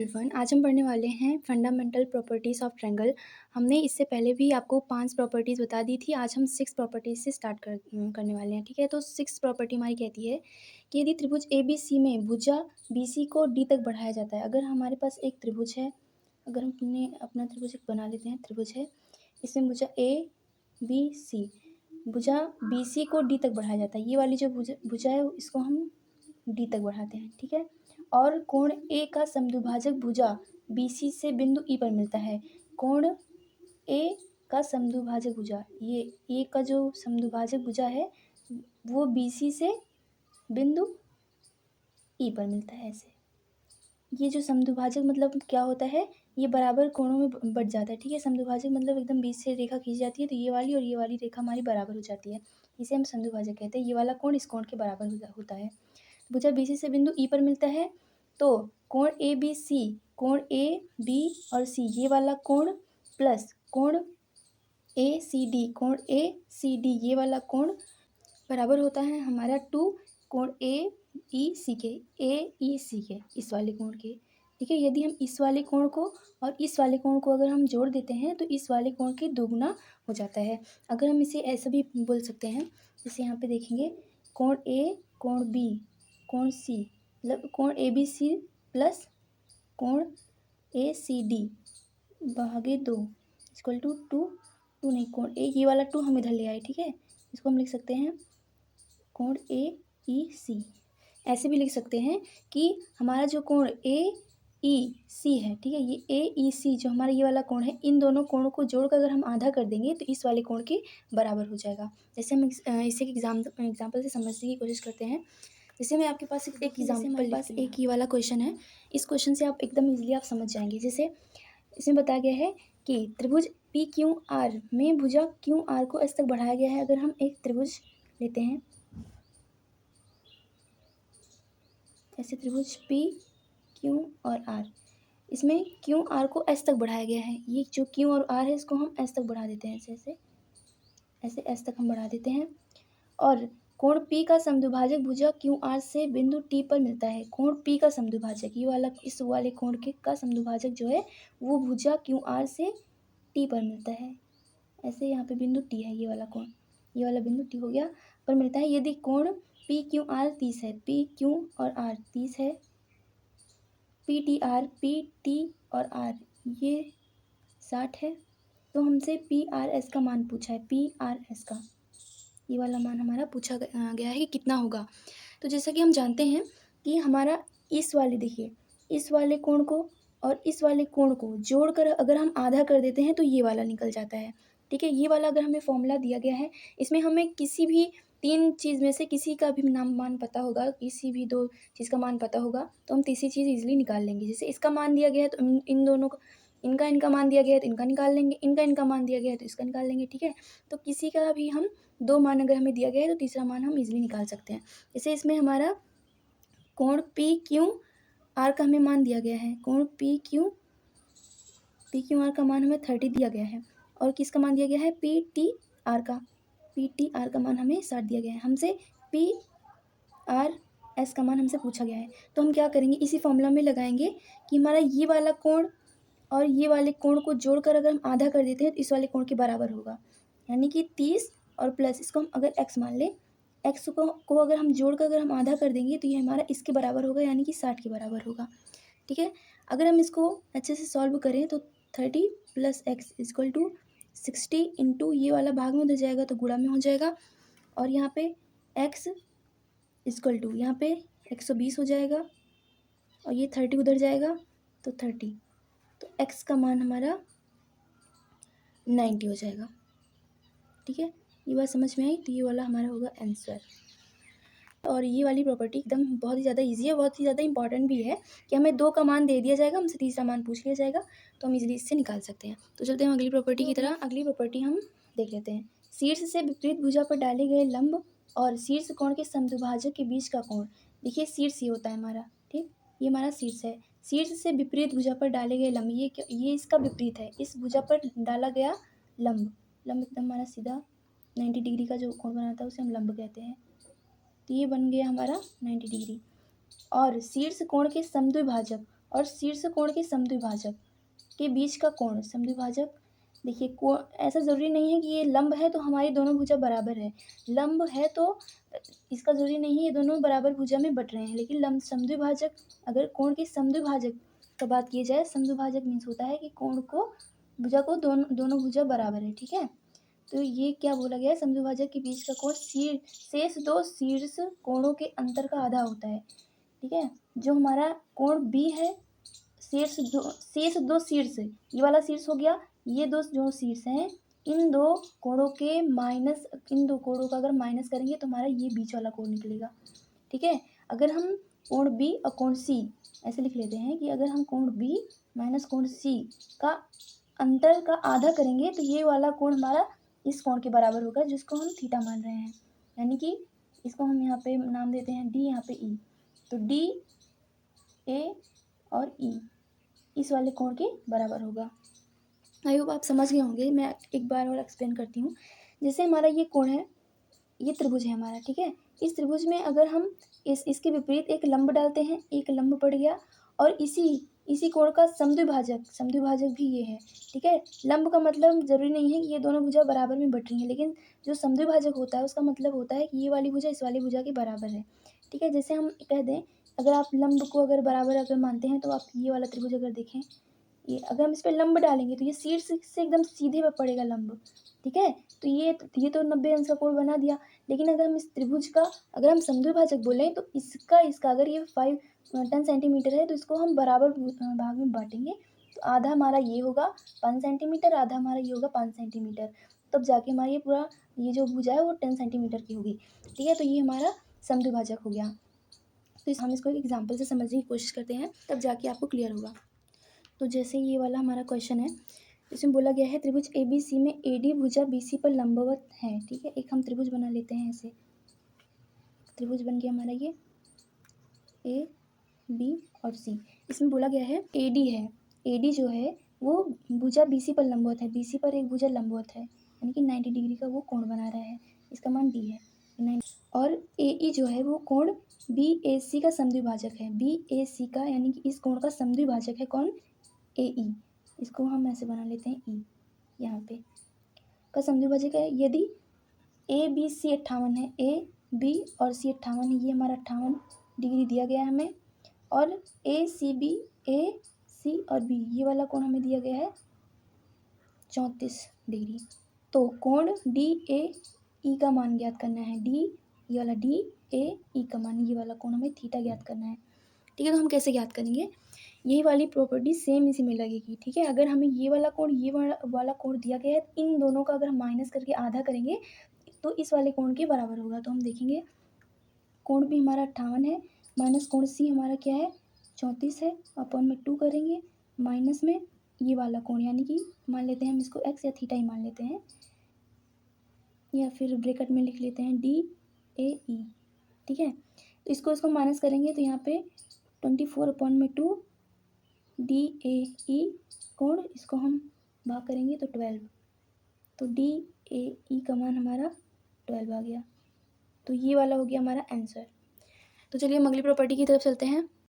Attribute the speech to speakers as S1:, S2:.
S1: Everyone, आज हम पढ़ने वाले हैं फंडामेंटल प्रॉपर्टीज़ ऑफ ट्रायंगल। हमने इससे पहले भी आपको 5 प्रॉपर्टीज़ बता दी थी। आज हम 6 प्रॉपर्टीज़ से स्टार्ट करने वाले हैं। ठीक है, तो 6 प्रॉपर्टी हमारी कहती है कि यदि त्रिभुज ए बी सी में भुजा बी सी को डी तक बढ़ाया जाता है। अगर हमारे पास एक त्रिभुज है, अगर हमने अपना त्रिभुज एक बना लेते हैं, त्रिभुज है, इसमें भुजा ए बी सी, भुजा बी सी को डी तक बढ़ाया जाता है। ये वाली जो भुजा है इसको हम डी तक बढ़ाते हैं। ठीक है, और कोण ए का समद्विभाजक भुजा बी सी से बिंदु ई पर मिलता है। कोण ए का समद्विभाजक भुजा, ये ए का जो समद्विभाजक भुजा है वो बी सी से बिंदु ई पर मिलता है। ऐसे ये जो समद्विभाजक मतलब क्या होता है, ये बराबर कोणों में बट जाता है। ठीक है, समद्विभाजक मतलब एकदम बीच से रेखा खींच जाती है तो ये वाली और ये वाली रेखा हमारी बराबर हो जाती है, इसे हम समद्विभाजक कहते हैं। ये वाला कोण इस कोण के बराबर होता है। भुजा बी सी से बिंदु ई पर मिलता है तो कोण ए बी सी, कोण ए बी और सी, ये वाला कोण प्लस कोण ए सी डी, कोण ए सी डी, ये वाला कोण बराबर होता है हमारा 2 कोण ए ई सी के, ए ई सी के, इस वाले कोण के। ठीक है, यदि हम इस वाले कोण को और इस वाले कोण को अगर हम जोड़ देते हैं तो इस वाले कोण के दोगुना हो जाता है। अगर हम इसे ऐसा भी बोल सकते हैं, जैसे यहाँ पे देखेंगे, कोण ए कोण बी कोण सी, मतलब कोण ए बी सी प्लस कोण ए सी डी भागे 2 इक्वल टू 2 नहीं, कोण ए, ये वाला 2 हम इधर ले आए। ठीक है, इसको हम लिख सकते हैं कोण ए ई सी। ऐसे भी लिख सकते हैं कि हमारा जो कोण ए ई सी है, ठीक है, ये ए ई सी जो हमारा ये वाला कोण है, इन दोनों कोणों को जोड़कर अगर हम आधा कर देंगे तो इस वाले कोण के बराबर हो जाएगा। जैसे हम इसे एग्जाम्पल से समझने की कोशिश करते हैं। जैसे मैं आपके पास एक एग्जाम्पल, पास एक ही वाला क्वेश्चन है, इस क्वेश्चन से आप एकदम इजीली आप समझ जाएंगे। जैसे इसमें बताया गया है कि त्रिभुज पी क्यू आर में भुजा क्यू आर को एस तक बढ़ाया गया है। अगर हम एक त्रिभुज लेते हैं, ऐसे त्रिभुज पी क्यू और आर, इसमें क्यू आर को एस तक बढ़ाया गया है। ये जो क्यू और आर है इसको हम एस तक बढ़ा देते हैं, ऐसे ऐसे ऐसे एस तक हम बढ़ा देते हैं। और कोण P का समद्विभाजक भुजा क्यू आर से बिंदु T पर मिलता है। कोण P का समद्विभाजक, ये वाला इस वाले कोण के का समद्विभाजक जो है वो भुजा क्यू आर से T पर मिलता है। ऐसे यहाँ पे बिंदु T है, ये वाला कोण, ये वाला बिंदु T हो गया पर मिलता है। यदि कोण पी क्यू आर 30 है, पी क्यू और आर 30 है, P T R, P T और आर ये 60 है, तो हमसे पी आर एस का मान पूछा है। पी आर एस का ये वाला मान हमारा पूछा गया है कि कितना होगा। तो जैसा कि हम जानते हैं कि हमारा इस वाले, देखिए, इस वाले कोण को और इस वाले कोण को जोड़कर अगर हम आधा कर देते हैं तो ये वाला निकल जाता है। ठीक है, ये वाला अगर हमें फॉर्मूला दिया गया है, इसमें हमें किसी भी 3 चीज़ में से किसी का भी मान पता होगा, किसी भी 2 चीज़ का मान पता होगा तो हम तीसरी चीज़ ईजिली निकाल लेंगे। जैसे इसका मान दिया गया है तो इन दोनों को, इनका मान दिया गया है तो इनका निकाल लेंगे, इनका मान दिया गया है तो इसका निकाल लेंगे। ठीक है, तो किसी का भी हम 2 मान अगर हमें दिया गया है तो तीसरा मान हम इजीली निकाल सकते हैं। जैसे इसमें हमारा कोण पी क्यू आर का हमें मान दिया गया है, कोण पी क्यू आर का मान हमें 30 दिया गया है, और किसका मान दिया गया है, पी टी आर का मान हमें 60 दिया गया है। हमसे पी आर एस का मान हमसे पूछा गया है, तो हम क्या करेंगे, इसी फॉर्मूला में लगाएंगे कि हमारा ये वाला कोण और ये वाले कोण को जोड़कर अगर हम आधा कर देते हैं तो इस वाले कोण के बराबर होगा, यानी कि 30 और प्लस इसको हम अगर x मान लें, x को अगर हम जोड़कर अगर हम आधा कर देंगे तो ये हमारा इसके बराबर होगा, यानी कि 60 के बराबर होगा। ठीक है, अगर हम इसको अच्छे से सॉल्व करें तो 30 + x = 60 इंटू ये वाला भाग में उधर जाएगा तो गुणा में हो जाएगा, और यहाँ पे x = यहाँ पे 120 हो जाएगा, और ये 30 उधर जाएगा तो 30, तो x का मान हमारा 90 हो जाएगा। ठीक है, ये बात समझ में आई, तो ये वाला हमारा होगा आंसर। और ये वाली प्रॉपर्टी एकदम बहुत ही ज़्यादा इजी है, बहुत ही ज़्यादा इंपॉर्टेंट भी है कि हमें 2 का मान दे दिया जाएगा, हमसे तीसरा मान पूछ लिया जाएगा तो हम इजीली इससे निकाल सकते हैं। तो चलते हैं अगली प्रॉपर्टी की तरह। अगली प्रॉपर्टी हम देख लेते हैं। शीर्ष से विपरीत भुजा पर डाले गए लंब और शीर्ष कोण के समद्विभाजक के बीच का कोण। देखिए, शीर्ष ये होता है हमारा, ठीक, ये हमारा शीर्ष है। शीर्ष से विपरीत भुजा पर डाले गए लंब, ये इसका विपरीत है, इस भुजा पर डाला गया लंब एकदम हमारा सीधा 90 डिग्री का जो कोण बनाता है उसे हम लंब कहते हैं। तो ये बन गया हमारा 90 डिग्री। और शीर्ष कोण के समद्विभाजक और शीर्ष कोण के समद्विभाजक के बीच का कोण। समद्विभाजक देखिए कोण ऐसा ज़रूरी नहीं है कि ये लंब है तो हमारी दोनों भुजा बराबर है। लंब है तो इसका ज़रूरी नहीं है ये दोनों बराबर भुजा में बट रहे हैं, लेकिन लंब समद्विभाजक अगर कोण के समद्विभाजक का बात की जाए, समद्विभाजक मीन्स होता है कि कोण को भुजा को दोनों भुजा बराबर है। ठीक है, तो ये क्या बोला गया है, समद्विभाजक के बीच का कोण शेष दो शीर्ष कोणों के अंतर का आधा होता है। ठीक है, जो हमारा कोण बी है, शेष दो शीर्ष, ये वाला शीर्ष हो गया, ये दो जो शीर्ष हैं इन दो कोणों का अगर माइनस करेंगे तो हमारा ये बीच वाला कोण निकलेगा। ठीक है, अगर हम कोण बी और कोण सी ऐसे लिख लेते हैं कि अगर हम कोण बी माइनस कोण सी का अंतर का आधा करेंगे तो ये वाला कोण हमारा इस कोण के बराबर होगा जिसको हम थीटा मान रहे हैं, यानी कि इसको हम यहाँ पे नाम देते हैं डी, यहाँ पे ई। तो डी ए और ई इस वाले कोण के बराबर होगा। आई होप आप समझ गए होंगे। मैं एक बार और एक्सप्लेन करती हूँ। जैसे हमारा ये कोण है, ये त्रिभुज है हमारा। ठीक है, इस त्रिभुज में अगर हम इसके विपरीत एक लंब डालते हैं, एक लंब पड़ गया, और इसी कोण का समद्विभाजक भी ये है। ठीक है, लंब का मतलब ज़रूरी नहीं है कि ये दोनों भुजा बराबर में बट रही हैं, लेकिन जो समद्विभाजक होता है उसका मतलब होता है कि ये वाली भुजा इस वाली भुजा के बराबर है। ठीक है, जैसे हम कह दें अगर आप लंब को अगर बराबर अगर मानते हैं तो आप ये वाला त्रिभुज अगर देखें, ये अगर हम इस पर लंब डालेंगे तो ये शीर्ष से एकदम सीधे पे पड़ेगा लंब। ठीक है, तो ये तो 90 अंश का कोण बना दिया। लेकिन अगर हम इस त्रिभुज का अगर हम समद्विभाजक बोलें तो इसका अगर ये 10 सेंटीमीटर है तो इसको हम बराबर भाग में बांटेंगे, तो आधा हमारा ये होगा 5 सेंटीमीटर, आधा हमारा ये होगा 5 सेंटीमीटर, तब जाके हमारा ये पूरा ये जो भुजा है वो 10 सेंटीमीटर की होगी। ठीक है, तो ये हमारा समद्विभाजक हो गया। तो हम इसको एक एग्जाम्पल से समझने की कोशिश करते हैं, तब जाके आपको क्लियर होगा। तो जैसे ये वाला हमारा क्वेश्चन है, इसमें बोला गया है त्रिभुज ए बी सी में ए डी भुजा बी सी पर लंबवत है। ठीक है, एक हम त्रिभुज बना लेते हैं। ऐसे त्रिभुज बन गया हमारा ये ए बी और सी। इसमें बोला गया है ए डी है, ए डी जो है वो भुजा बी सी पर लंबवत है, बी सी पर एक भुजा लंबवत है, यानी कि 90 डिग्री का वो कोण बना रहा है, इसका मान डी है। और ए ई जो है वो कोण बी ए सी का समद्विभाजक है, बी ए सी का यानी कि इस कोण का समद्विभाजक है कौन, ए ई। इसको हम ऐसे बना लेते हैं ई, यहाँ पे का समद्विभाजक है। यदि ए बी सी 58 है, ए बी और सी 58 है, ये हमारा 58 डिग्री दिया गया है हमें, और ए सी और बी ये वाला कोण हमें दिया गया है 34 डिग्री। तो कोण डी ए ई का मान ज्ञात करना है, ये वाला डी ए ई का मान, ये वाला कोण हमें थीटा ज्ञात करना है। ठीक है, तो हम कैसे ज्ञात करेंगे, यही वाली प्रॉपर्टी सेम इसी में लगेगी। ठीक है, अगर हमें ये वाला कोण दिया गया है, इन दोनों का अगर हम माइनस करके आधा करेंगे तो इस वाले कोण के बराबर होगा। तो हम देखेंगे कोण भी हमारा 58 है, माइनस कोण सी हमारा क्या है 34 है, अपॉन में 2 करेंगे, माइनस में ये वाला कोण यानी कि मान लेते हैं हम इसको एक्स या थीटा ही मान लेते हैं, या फिर ब्रैकेट में लिख लेते हैं डी ए ई। ठीक है, तो इसको माइनस करेंगे तो यहाँ पे 24/2 डी ए ई कोण, इसको हम भाग करेंगे तो 12, तो डी ए ई का मान हमारा 12 आ गया। तो ये वाला हो गया हमारा आंसर। तो चलिए हम अगली प्रॉपर्टी की तरफ चलते हैं।